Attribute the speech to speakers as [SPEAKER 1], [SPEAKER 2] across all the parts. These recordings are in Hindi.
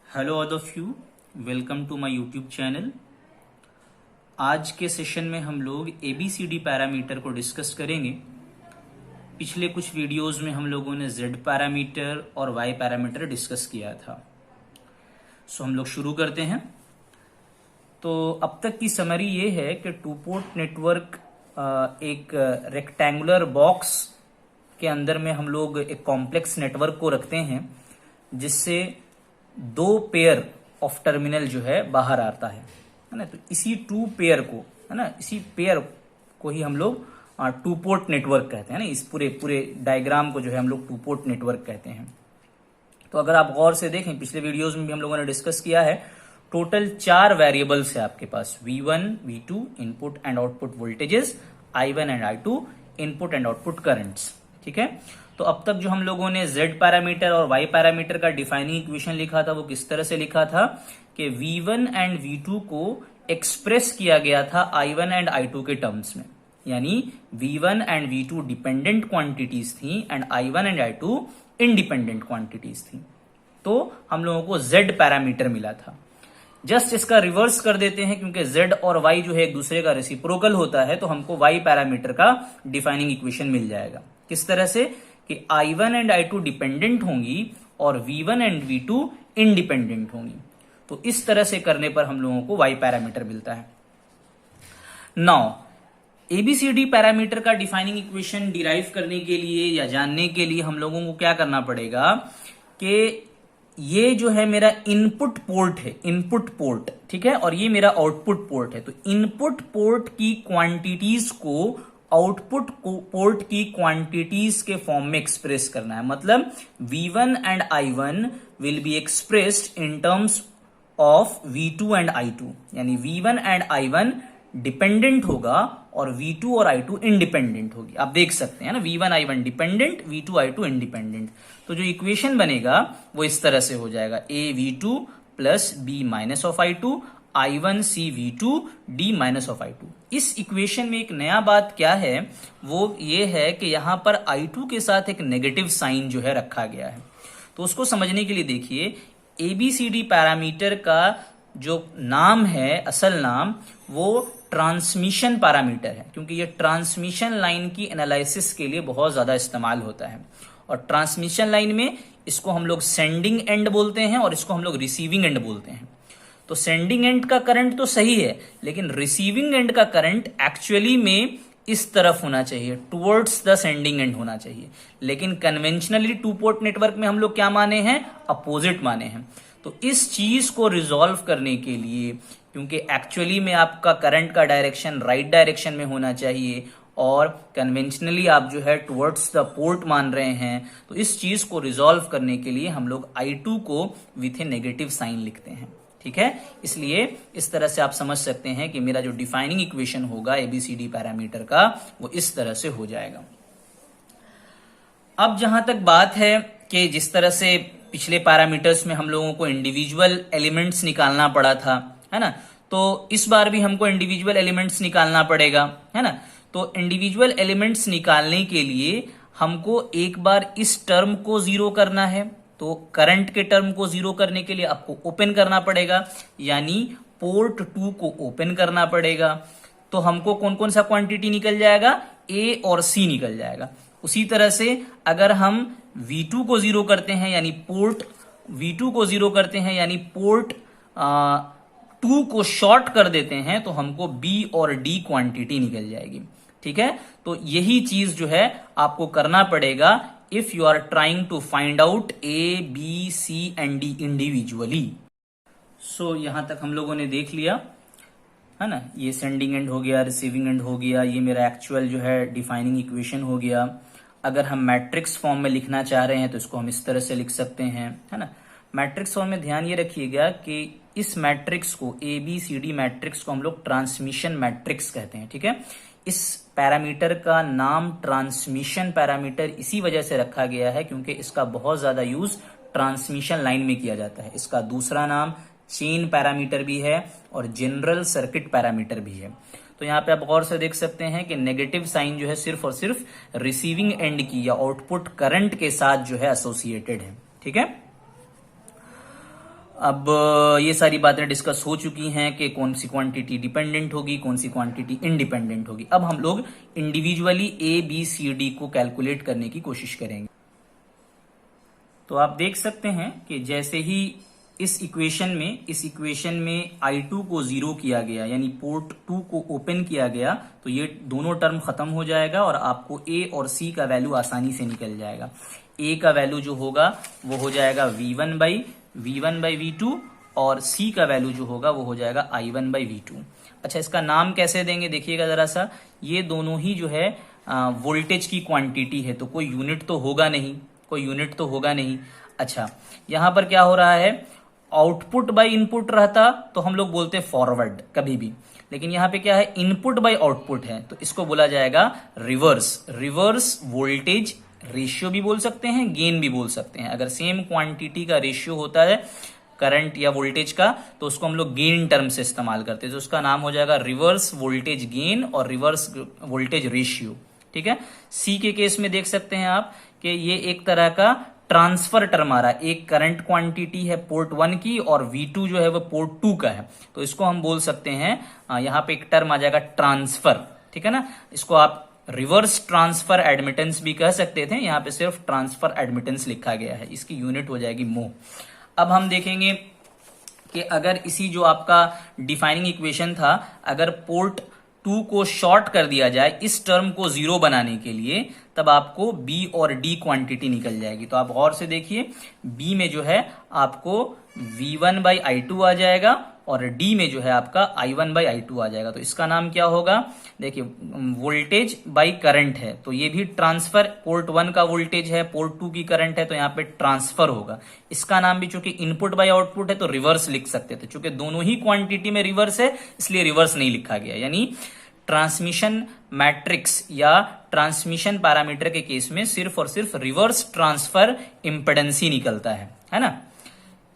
[SPEAKER 1] Hello all of you, welcome to my YouTube channel. आज के सेशन में हम लोग ABCD पैरामीटर को डिस्कस करेंगे। पिछले कुछ वीडियोस में हम लोगों ने Z पैरामीटर और Y पैरामीटर डिस्कस किया था। सो हम लोग शुरू करते हैं। तो अब तक की समरी ये है कि टू पोर्ट नेटवर्क एक रेक्टेंगुलर बॉक्स के अंदर में हम लोग एक कॉम्प्लेक्स नेटवर्क को रखते हैं जिससे दो पेयर ऑफ टर्मिनल जो है बाहर आता है ना। तो इसी टू पेयर को है ना, इसी पेयर को ही हम लोग टू पोर्ट नेटवर्क कहते हैं ना। इस पूरे डायग्राम को जो है हम लोग टू पोर्ट नेटवर्क कहते हैं। तो अगर आप गौर से देखें, पिछले वीडियोस में भी हम लोगों ने डिस्कस किया है, टोटल 4 वेरिएबल्स है आपके पास, V1 V2 input and output voltages, I1 and I2 input and output currents. ठीक है, तो अब तक जो हम लोगों ने Z पैरामीटर और Y पैरामीटर का डिफाइनिंग इक्वेशन लिखा था वो किस तरह से लिखा था कि V1 एंड V2 को एक्सप्रेस किया गया था I1 एंड I2 के टर्म्स में, यानी V1 and V2 dependent quantities थी and I1 and I2 independent quantities थी। तो हम लोगों को Z पैरामीटर मिला था। जस्ट इसका रिवर्स कर देते हैं, क्योंकि Z और Y जो है एक दूसरे का रेसिप्रोकल होता है, तो हमको Y पैरामीटर का डिफाइनिंग इक्वेशन मिल जाएगा। किस तरह से कि I1 एंड I2 डिपेंडेंट होंगी और V1 एंड V2 इंडिपेंडेंट होंगी। तो इस तरह से करने पर हम लोगों को Y पैरामीटर मिलता है। नाउ ABCD पैरामीटर का डिफाइनिंग इक्वेशन डिराइव करने के लिए या जानने के लिए हम लोगों को क्या करना पड़ेगा कि ये जो है मेरा इनपुट पोर्ट है, इनपुट पोर्ट, ठीक है, और ये मेरा आउटपुट पोर्ट है। तो इनपुट पोर्ट की क्वांटिटीज को आउटपुट पोर्ट की क्वांटिटीज के फॉर्म में एक्सप्रेस करना है। मतलब V1 and I1 will be expressed in terms of V2 and I2, यानी V1 एंड I1 डिपेंडेंट होगा और V2 और I2 इंडिपेंडेंट होगी। आप देख सकते हैं ना, V1 I1 dependent, V2 I2 independent. तो जो इक्वेशन बनेगा वो इस तरह से हो जाएगा, A V2 plus B minus of I2, I1 C V2 D minus of I2। इस इक्वेशन में एक नया बात क्या है, वो ये है कि यहां पर I2 के साथ एक नेगेटिव साइन जो है रखा गया है। तो उसको समझने के लिए देखिए, ABCD पैरामीटर का जो नाम है, असल नाम, वो ट्रांसमिशन पैरामीटर है, क्योंकि ये ट्रांसमिशन लाइन की एनालिसिस के लिए बहुत ज्यादा इस्तेमाल होता है। और ट्रांसमिशन लाइन में इसको हम लोग सेंडिंग एंड बोलते हैं और इसको हम लोग रिसीविंग एंड बोलते हैं। तो सेंडिंग एंड का करंट तो सही है, लेकिन रिसीविंग एंड का करंट एक्चुअली में इस तरफ होना चाहिए, टुवर्ड्स द सेंडिंग एंड होना चाहिए। लेकिन कन्वेंशनली टू पोर्ट नेटवर्क में हम लोग क्या माने हैं, अपोजिट माने हैं। तो इस चीज को रिजॉल्व करने के लिए, क्योंकि एक्चुअली में आपका करंट का डायरेक्शन राइट डायरेक्शन में होना चाहिए और कन्वेंशनली आप जो है टुवर्ड्स द पोर्ट मान रहे हैं, तो इस चीज को रिजॉल्व करने के लिए हम लोग I2 को विथ ए नेगेटिव साइन लिखते हैं। ठीक है, इसलिए इस तरह से आप समझ सकते हैं कि मेरा जो डिफाइनिंग इक्वेशन होगा ABCD पैरामीटर का, वो इस तरह से हो जाएगा। अब जहां तक बात है कि जिस तरह से पिछले पैरामीटर्स में हम लोगों को इंडिविजुअल एलिमेंट्स निकालना पड़ा था, है ना, तो इस बार भी हमको इंडिविजुअल एलिमेंट्स निकालना पड़ेगा, है ना। तो इंडिविजुअल एलिमेंट्स निकालने के लिए हमको एक बार इस टर्म को जीरो करना है। तो करंट के टर्म को जीरो करने के लिए आपको ओपन करना पड़ेगा, यानी पोर्ट 2 को ओपन करना पड़ेगा। तो हमको कौन कौन सा क्वांटिटी निकल जाएगा, A और C निकल जाएगा। उसी तरह से अगर हम V2 को जीरो करते हैं, यानी पोर्ट V2 को जीरो करते हैं, यानी पोर्ट 2 को शॉर्ट कर देते हैं, तो हमको B और D क्वांटिटी निकल जाएगी। ठीक है, तो यही चीज जो है आपको करना पड़ेगा if you are trying to find out A, B, C and D individually. So यहां तक हम लोगों ने देख लिया, है ना। ये सेंडिंग एंड हो गया, रिसीविंग एंड हो गया, ये मेरा एक्चुअल जो है डिफाइनिंग इक्वेशन हो गया। अगर हम मैट्रिक्स फॉर्म में लिखना चाह रहे हैं तो इसको हम इस तरह से लिख सकते हैं, है ना। मैट्रिक्स फॉर्म में ध्यान ये रखिएगा कि इस मैट्रिक्स को, ABCD मैट्रिक्स को हम लोग ट्रांसमिशन मैट्रिक्स कहते हैं। ठीक है, इस पैरामीटर का नाम ट्रांसमिशन पैरामीटर इसी वजह से रखा गया है क्योंकि इसका बहुत ज्यादा यूज ट्रांसमिशन लाइन में किया जाता है। इसका दूसरा नाम चेन पैरामीटर भी है और जनरल सर्किट पैरामीटर भी है। तो यहाँ पे आप गौर से देख सकते हैं कि नेगेटिव साइन जो है सिर्फ और सिर्फ रिसीविंग एंड की या आउटपुट करंट के साथ जो है एसोसिएटेड है। ठीक है, अब ये सारी बातें डिस्कस हो चुकी हैं कि कौन सी क्वांटिटी डिपेंडेंट होगी, कौन सी क्वांटिटी इंडिपेंडेंट होगी। अब हम लोग individually A B C D को कैलकुलेट करने की कोशिश करेंगे। तो आप देख सकते हैं कि जैसे ही इस इक्वेशन में I2 को 0 किया गया, यानी पोर्ट 2 को ओपन किया गया, तो ये दोनों टर्म खत्म हो जाएगा और आपको A और C का वैल्यू आसानी से निकल जाएगा। A का वैल्यू जो होगा वो हो जाएगा V1/V2 और C का वैल्यू जो होगा वो हो जाएगा I1/V2। अच्छा, इसका नाम कैसे देंगे देखिएगा जरा सा। ये दोनों ही जो है वोल्टेज की क्वांटिटी है, तो कोई यूनिट तो होगा नहीं, अच्छा, यहां पर क्या हो रहा है, आउटपुट बाय इनपुट रहता तो हम लोग बोलते फॉरवर्ड कभी भी, लेकिन यहां पे क्या है, इनपुट बाय आउटपुट है, तो इसको बोला जाएगा रिवर्स वोल्टेज रेशियो भी बोल सकते हैं, गेन भी बोल सकते हैं। अगर सेम क्वांटिटी का रेशियो होता है करंट या वोल्टेज का, तो उसको हम लोग गेन टर्म से इस्तेमाल करते हैं, तो उसका नाम हो जाएगा रिवर्स वोल्टेज गेन और रिवर्स वोल्टेज रेशियो। ठीक है, सी के केस में देख सकते हैं आप कि ये एक तरह का ट्रांसफर टर्म आ रहा है, एक करंट क्वांटिटी है पोर्ट 1 की और V2 जो है वो पोर्ट 2 का है, तो इसको हम बोल सकते हैं, यहां पे एक टर्म आ जाएगा ट्रांसफर। ठीक है ना, इसको आप रिवर्स ट्रांसफर एडमिटेंस भी कह सकते थे, यहां पे सिर्फ ट्रांसफर एडमिटेंस लिखा गया है, इसकी यूनिट हो जाएगी मो। अब हम देखेंगे कि अगर इसी जो आपका डिफाइनिंग इक्वेशन था, अगर पोर्ट 2 को शॉर्ट कर दिया जाए इस टर्म को 0 बनाने के लिए, तब आपको B और D क्वांटिटी निकल जाएगी। तो आप गौर से देखिए, B में जो है आपको V1/I2 आ जाएगा और D में जो है आपका I1/I2 आ जाएगा। तो इसका नाम क्या होगा, देखिए वोल्टेज बाय करंट है, तो ये भी ट्रांसफर, पोर्ट 1 का वोल्टेज है, पोर्ट 2 की करंट है, तो यहाँ पे ट्रांसफर होगा। इसका नाम भी चूंकि इनपुट बाय आउटपुट है तो रिवर्स लिख सकते थे, चूंकि दोनों ही क्वांटिटी में रिवर्स है इसलिए रिवर्स नहीं लिखा गया। यानी ट्रांसमिशन मैट्रिक्स या ट्रांसमिशन पैरामीटर के केस में सिर्फ और सिर्फ रिवर्स ट्रांसफर इंपेडेंस ही निकलता है ना।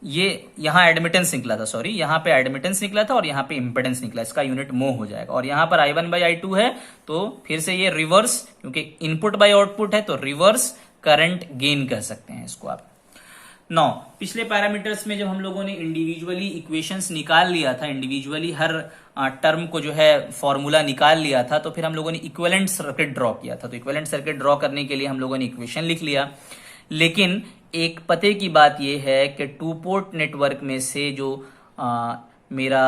[SPEAKER 1] ये यहां एडमिटेंस निकला था, सॉरी, यहां पे एडमिटेंस निकला था और यहां पे इंपेडेंस निकला, इसका यूनिट मो हो जाएगा। और यहां पर I1/I2 है, तो फिर से ये रिवर्स, क्योंकि इनपुट बाय आउटपुट है तो रिवर्स करंट गेन कह सकते हैं इसको आप। नौ, पिछले पैरामीटर्स में जब हम लोगों ने इंडिविजुअली इक्वेशंस निकाल लिया था, इंडिविजुअली हर टर्म को जो है फॉर्मूला निकाल लिया था, तो फिर हम लोगों ने इक्विवेलेंट सर्किट ड्रॉ किया था। तो इक्विवेलेंट सर्किट ड्रॉ करने के लिए हम लोगों ने इक्वेशन लिख लिया, लेकिन एक पते की बात यह है कि 2 पोर्ट नेटवर्क में से जो मेरा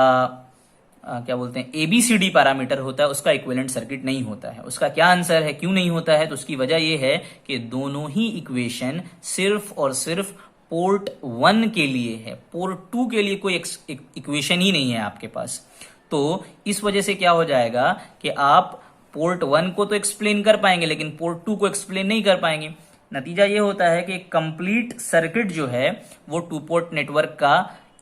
[SPEAKER 1] क्या बोलते हैं ABCD पैरामीटर होता है, उसका इक्विवेलेंट सर्किट नहीं होता है। उसका क्या आंसर है, क्यों नहीं होता है, तो उसकी वजह यह है कि दोनों ही इक्वेशन सिर्फ और सिर्फ पोर्ट 1 के लिए है, पोर्ट 2 के लिए कोई इक्वेशन ही नहीं है आपके पास। तो इस वजह से क्या हो जाएगा कि आप पोर्ट 1 को तो एक्सप्लेन कर पाएंगे लेकिन पोर्ट 2 को एक्सप्लेन नहीं कर पाएंगे। नतीजा ये होता है कि कंप्लीट सर्किट जो है वो 2 पोर्ट नेटवर्क का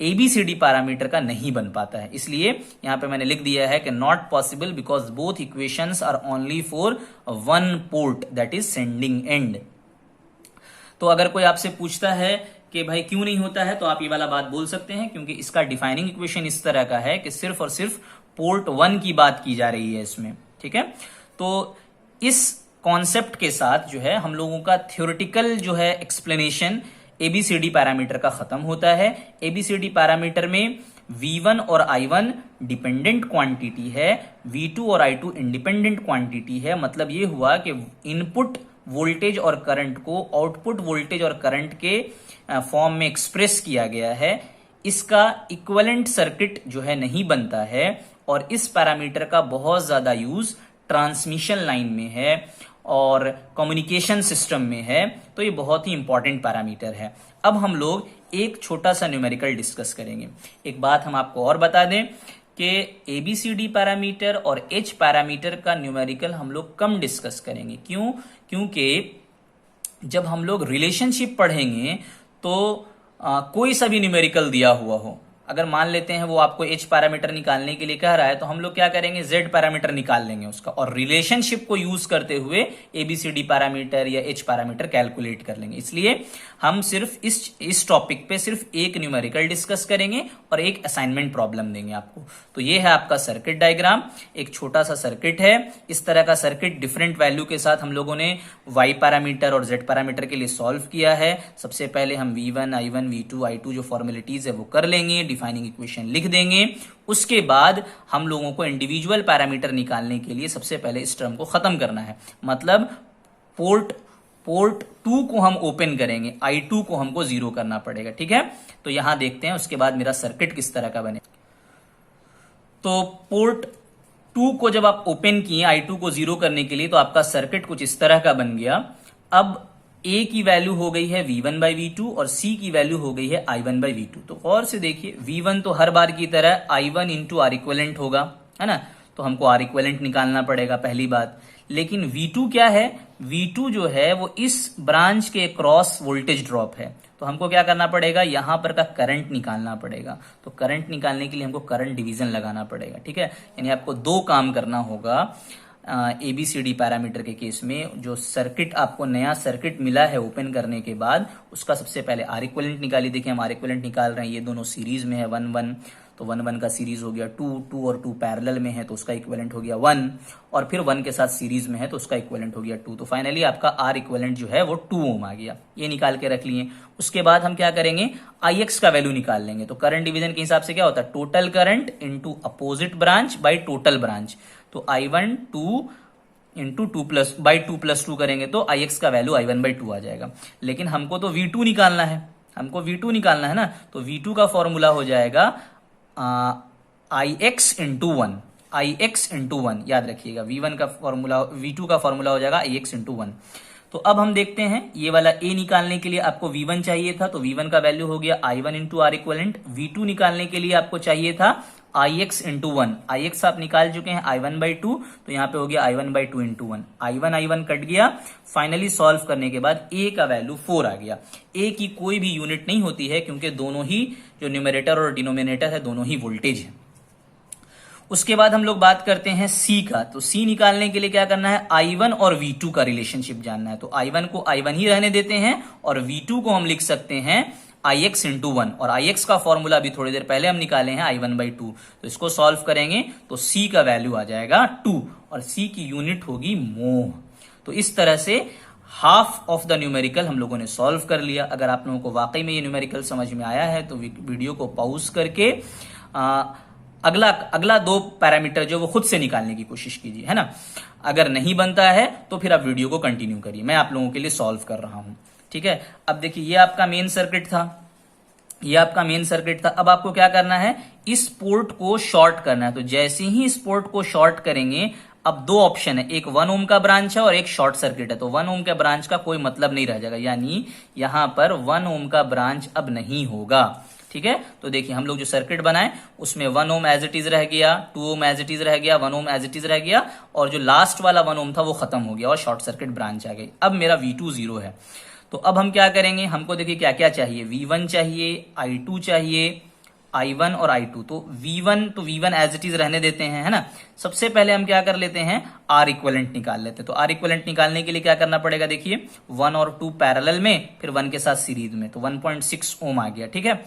[SPEAKER 1] ABCD पैरामीटर का नहीं बन पाता है। इसलिए यहां पे मैंने लिख दिया है कि not possible because both equations are only for 1 port, that is sending end. तो अगर कोई आपसे पूछता है कि भाई क्यों नहीं होता है, तो आप ये वाला बात बोल सकते हैं, क्योंकि इसका डिफाइनिंग इक्वेशन इस तरह का है कि सिर्फ और सिर्फ पोर्ट 1 की बात की जा रही है इसमें। ठीक है, तो इस कॉन्सेप्ट के साथ जो है हम लोगों का थ्योरेटिकल जो है एक्सप्लेनेशन ABCD पैरामीटर का खत्म होता है। ABCD पैरामीटर में V1 और I1 डिपेंडेंट क्वांटिटी है, V2 और I2 इंडिपेंडेंट क्वांटिटी है। मतलब ये हुआ कि इनपुट वोल्टेज और करंट को आउटपुट वोल्टेज और करंट के फॉर्म में एक्सप्रेस किया गया है। इसका इक्विवेलेंट सर्किट जो है नहीं बनता है, और इस पैरामीटर का बहुत ज्यादा यूज ट्रांसमिशन लाइन में है और कम्युनिकेशन सिस्टम में है, तो ये बहुत ही इंपॉर्टेंट पैरामीटर है। अब हम लोग एक छोटा सा न्यूमेरिकल डिस्कस करेंगे। एक बात हम आपको और बता दें कि ABCD पैरामीटर और H पैरामीटर का न्यूमेरिकल हम लोग कम डिस्कस करेंगे। क्यों? क्योंकि जब हम लोग रिलेशनशिप पढ़ेंगे तो कोई सा भी न्यूमेरिकल दिया हुआ हो, अगर मान लेते हैं वो आपको एच पैरामीटर निकालने के लिए कह रहा है तो हम लोग क्या करेंगे, जेड पैरामीटर निकाल लेंगे उसका, और रिलेशनशिप को यूज करते हुए एबीसीडी पैरामीटर या एच पैरामीटर कैलकुलेट कर लेंगे। इसलिए हम सिर्फ इस टॉपिक पे सिर्फ एक न्यूमेरिकल डिस्कस करेंगे और एक असाइनमेंट प्रॉब्लम देंगे आपको। तो ये है आपका सर्किट डायग्राम, एक छोटा सा सर्किट है। इस तरह का सर्किट डिफरेंट वैल्यू के साथ हम लोगों ने वाई पैरामीटर और जेड पैरामीटर के लिए सॉल्व किया है। सबसे पहले हम V1, I1, V2, I2 जो फॉर्मेलिटीज है वो कर लेंगे, डिफाइनिंग इक्वेशन लिख देंगे। उसके बाद हम लोगों को इंडिविजुअल पैरामीटर निकालने के लिए सबसे पहले इस टर्म को खत्म करना है, मतलब पोर्ट 2 को हम ओपन करेंगे, I2 को हमको 0 करना पड़ेगा। ठीक है, तो यहां देखते हैं उसके बाद मेरा सर्किट किस तरह का बने। तो पोर्ट 2 को जब आप ओपन किए I2 को 0 करने के लिए, तो आपका सर्किट कुछ इस तरह का बन गया। अब A की वैल्यू हो गई है V1/V2 और C की वैल्यू हो गई है I1/V2। तो और से देखिए, V1 तो हर बार की तरह I1 इंटू आर इक्वेलेंट होगा, है ना, तो हमको आर इक्वेलेंट निकालना पड़ेगा पहली बात। लेकिन V2 क्या है, V2 जो है वो इस ब्रांच के क्रॉस वोल्टेज ड्रॉप है, तो हमको क्या करना पड़ेगा, यहां पर का करंट निकालना पड़ेगा। तो करंट निकालने के लिए हमको करंट डिवीजन लगाना पड़ेगा। ठीक है, यानी आपको 2 काम करना होगा ABCD पैरामीटर के केस में। जो सर्किट आपको नया सर्किट मिला है ओपन करने के बाद, उसका सबसे पहले आर इक्विवेलेंट निकालिए। देखिए हम आर इक्विवेलेंट निकाल रहे हैं, ये दोनों सीरीज में है 1-1, तो 1-1 का सीरीज हो गया 2 और 2 पैरेलल में है तो उसका इक्विवेलेंट हो गया 1, और फिर 1 के साथ सीरीज में है तो उसका इक्विवेलेंट हो गया 2। तो फाइनली आपका आर इक्विवेलेंट जो है वो 2 ओम आ गया, ये निकाल के रख लिए। उसके बाद हम क्या करेंगे, IX का वैल्यू निकाल लेंगे। तो करंट डिवीजन के हिसाब से क्या होता है, total current into opposite branch by total branch. तो I1 2 इंटू 2+2 करेंगे तो IX का वैल्यू I1/2 आ जाएगा। लेकिन हमको तो V2 निकालना है, ना, तो V2 का फॉर्मूला हो जाएगा IX इंटू 1, याद रखिएगा। V2 का फॉर्मूला हो जाएगा IX इंटू 1। तो अब हम देखते हैं, ये वाला A निकालने के लिए आपको V1 चाहिए था, तो V1 का वैल्यू हो गया I1 into R equivalent. V2 निकालने के लिए आपको चाहिए था IX इंटू 1, IX आप निकाल चुके हैं I1/2, तो यहाँ पे हो गया I1/2 इंटू 1, I1 कट गया। फाइनली सॉल्व करने के बाद A का वैल्यू 4 आ गया। A की कोई भी यूनिट नहीं होती है क्योंकि दोनों ही जो न्यूमरेटर और डिनोमिनेटर है दोनों ही वोल्टेज है। उसके बाद हम लोग बात करते हैं C का। तो C निकालने के लिए क्या करना है, I1 और V2 का रिलेशनशिप जानना है। तो I1 को I1 ही रहने देते हैं और V2 को हम लिख सकते हैं IX इंटू 1, और IX का फॉर्मूला अभी थोड़ी देर पहले हम निकाले हैं I1/2। तो इसको सॉल्व करेंगे तो C का वैल्यू आ जाएगा 2 और C की यूनिट होगी मोह। तो इस तरह से हाफ ऑफ द न्यूमेरिकल हम लोगों ने सॉल्व कर लिया। अगर आप लोगों को वाकई में ये न्यूमेरिकल समझ में आया है तो वीडियो को पॉज करके अगला 2 पैरामीटर जो वो खुद से निकालने की कोशिश कीजिए, है ना। अगर नहीं बनता है तो फिर आप वीडियो को कंटिन्यू करिए, मैं आप लोगों के लिए सॉल्व कर रहा हूं। ठीक है, अब देखिए ये आपका मेन सर्किट था, अब आपको क्या करना है, इस पोर्ट को शॉर्ट करना है। तो जैसे ही इस पोर्ट को शॉर्ट करेंगे, अब 2 ऑप्शन है, एक 1 ओम का ब्रांच है और एक शॉर्ट सर्किट है। तो 1 ओम के ब्रांच का कोई मतलब नहीं रह जाएगा, यानी यहां पर 1 ओम का ब्रांच अब नहीं होगा। ठीक है, तो देखिए हम लोग जो सर्किट बनाए उसमें 1 ओम एज इट इज रह गया, 2 ओम एज इट इज रह गया, 1 ओम एज इट इज रह गया, और जो लास्ट वाला 1 ओम था वो खत्म हो गया और शॉर्ट सर्किट ब्रांच आ गई। अब मेरा V2 0 है। तो अब हम क्या करेंगे, हमको देखिए क्या क्या चाहिए, V1 चाहिए, I2 चाहिए, I1 और I2। तो V1 एज इट इज रहने देते हैं, है ना। सबसे पहले हम क्या कर लेते हैं, आर इक्विवेलेंट निकाल लेते हैं। तो आर इक्विवेलेंट निकालने के लिए क्या करना पड़ेगा, देखिए 1 और 2 पैरेलल में, फिर 1 के साथ सीरीज में, तो 1.6 ओम आ गया। ठीक है,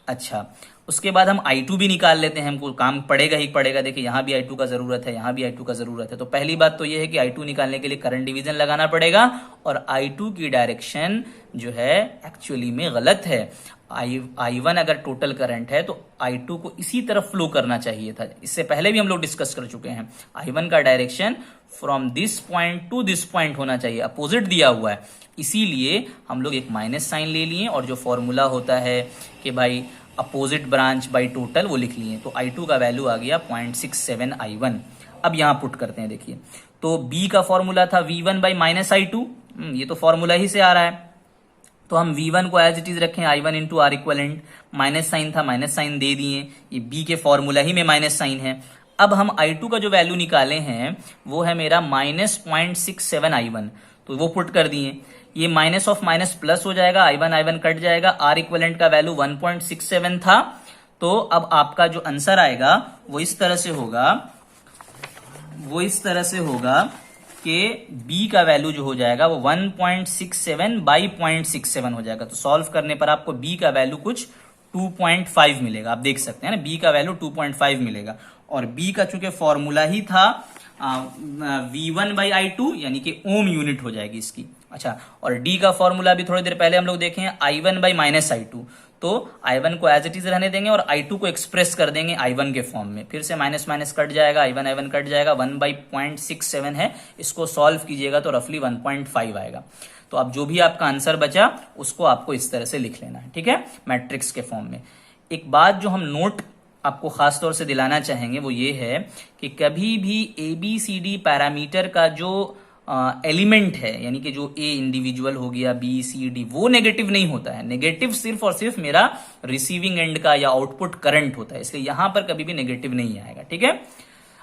[SPEAKER 1] अच्छा उसके बाद हम I2 भी निकाल लेते हैं, हमको काम पड़ेगा ही पड़ेगा। देखिए यहां भी I2 का जरूरत है, यहां भी I2 का जरूरत है। तो पहली बात तो यह है कि I2 निकालने के लिए करंट डिवीजन लगाना पड़ेगा, और I2 की डायरेक्शन जो है एक्चुअली में गलत है। I1 अगर टोटल करंट है तो I2 को इसी तरफ फ्लो करना चाहिए था, इससे पहले भी हम लोग डिस्कस कर चुके हैं। I1 का direction from this point two this point होना चाहिए, अपोजिट दिया हुआ है, इसीलिए हम लोग एक माइनस साइन ले लिए, और जो फॉर्मूला होता है कि भाई अपोजिट ब्रांच बाई टोटल वो लिख लिए। तो I2 का वैल्यू आ गया 0.67 I1। अब यहां पुट करते हैं, देखिए तो B का फॉर्मूला था V1/-I2, ये तो फॉर्मूला ही से आ रहा है। तो हम V1 को एज इट इज रखें, I1 into R equivalent, minus sign था माइनस साइन दे दिए, ये B के फॉर्मूला ही में माइनस साइन है। अब हम I2 का जो वैल्यू निकाले हैं वो है मेरा -0.67 I1, तो वो पुट कर दिए। ये माइनस ऑफ माइनस प्लस हो जाएगा, I1 कट जाएगा, आर इक्वलेंट का वैल्यू 1.67 था, तो अब आपका जो आंसर आएगा वो इस तरह से होगा कि b का वैल्यू जो हो जाएगा वो 1.67 बाई 0.67 हो जाएगा। तो सॉल्व करने पर आपको b का वैल्यू कुछ 2.5 मिलेगा। आप देख सकते हैं ना, b का वैल्यू 2.5 मिलेगा। और b का चूंकि फॉर्मूला ही था v1 बाई i2, यानी कि ओम यूनिट हो जाएगी इसकी। अच्छा, और d का फॉर्मूला भी थोड़ी देर पहले हम लोग देखे हैं, i1 बाई माइनस i2। तो i1 को एज इट इज रहने देंगे और i2 को एक्सप्रेस कर देंगे i1 के फॉर्म में। फिर से माइनस माइनस कट जाएगा, i1 कट जाएगा, 1 बाई 0.67 है, इसको सॉल्व कीजिएगा तो रफली 1.5 आएगा। तो अब जो भी आपका आंसर बचा उसको आपको इस तरह से लिख लेना है, ठीक है, मैट्रिक्स के फॉर्म में। एक बात जो हम नोट आपको खास तौर से दिलाना चाहेंगे वो ये है कि कभी भी ABCD पैरामीटर का जो एलिमेंट है, यानी कि जो ए इंडिविजुअल हो गया, बी सी डी, वो नेगेटिव नहीं होता है। नेगेटिव सिर्फ और सिर्फ मेरा रिसीविंग एंड का या आउटपुट करंट होता है, इसलिए यहां पर कभी भी नेगेटिव नहीं आएगा, ठीक है,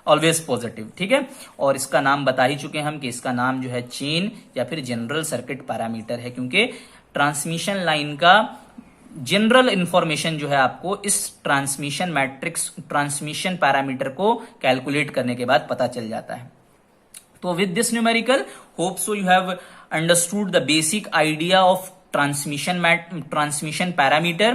[SPEAKER 1] ऑलवेज पॉजिटिव, ठीक है। और इसका नाम बता ही चुके हम कि इसका नाम जो है चेन या फिर जनरल सर्किट पैरामीटर है, क्योंकि ट्रांसमिशन लाइन का जनरल इंफॉर्मेशन जो है आपको इस ट्रांसमिशन मैट्रिक्स, ट्रांसमिशन पैरामीटर को कैलकुलेट करने के बाद पता चल जाता है। तो with this numerical, hope so you have understood the basic idea of transmission parameter।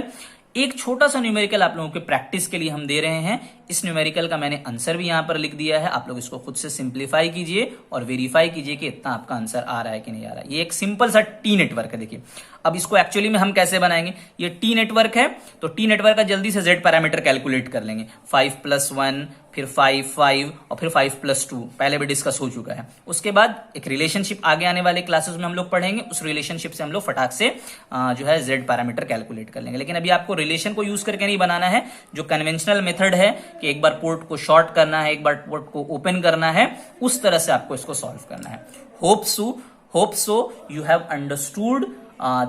[SPEAKER 1] एक छोटा सा न्यूमेरिकल आप लोगों के प्रैक्टिस के लिए हम दे रहे हैं। इस न्यूमेरिकल का मैंने आंसर भी यहां पर लिख दिया है, आप लोग इसको खुद से सिंप्लीफाई कीजिए और वेरीफाई कीजिए कि इतना आपका आंसर आ रहा है कि नहीं आ रहा है। ये एक सिंपल सा टी नेटवर्क है। देखिए अब इसको एक्चुअली में हम कैसे बनाएंगे, ये टी नेटवर्क है, तो टी नेटवर्क का जल्दी से जेड पैरामीटर कैलकुलेट कर लेंगे। 5+1, फिर 5 और फिर 5+2, पहले भी डिस्कस हो चुका है। उसके बाद एक रिलेशनशिप आगे आने वाले क्लासेस में हम लोग पढ़ेंगे, उस रिलेशनशिप से हम लोग फटाक से जो है जेड पैरामीटर कैलकुलेट कर लेंगे। लेकिन अभी आपको रिलेशन को यूज करके नहीं बनाना है, जो कन्वेंशनल मेथड है कि एक बार पोर्ट को शॉर्ट करना है, एक बार पोर्ट को ओपन करना है, उस तरह से आपको इसको सॉल्व करना है। Hope so you have understood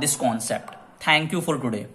[SPEAKER 1] this concept. Thank you for today.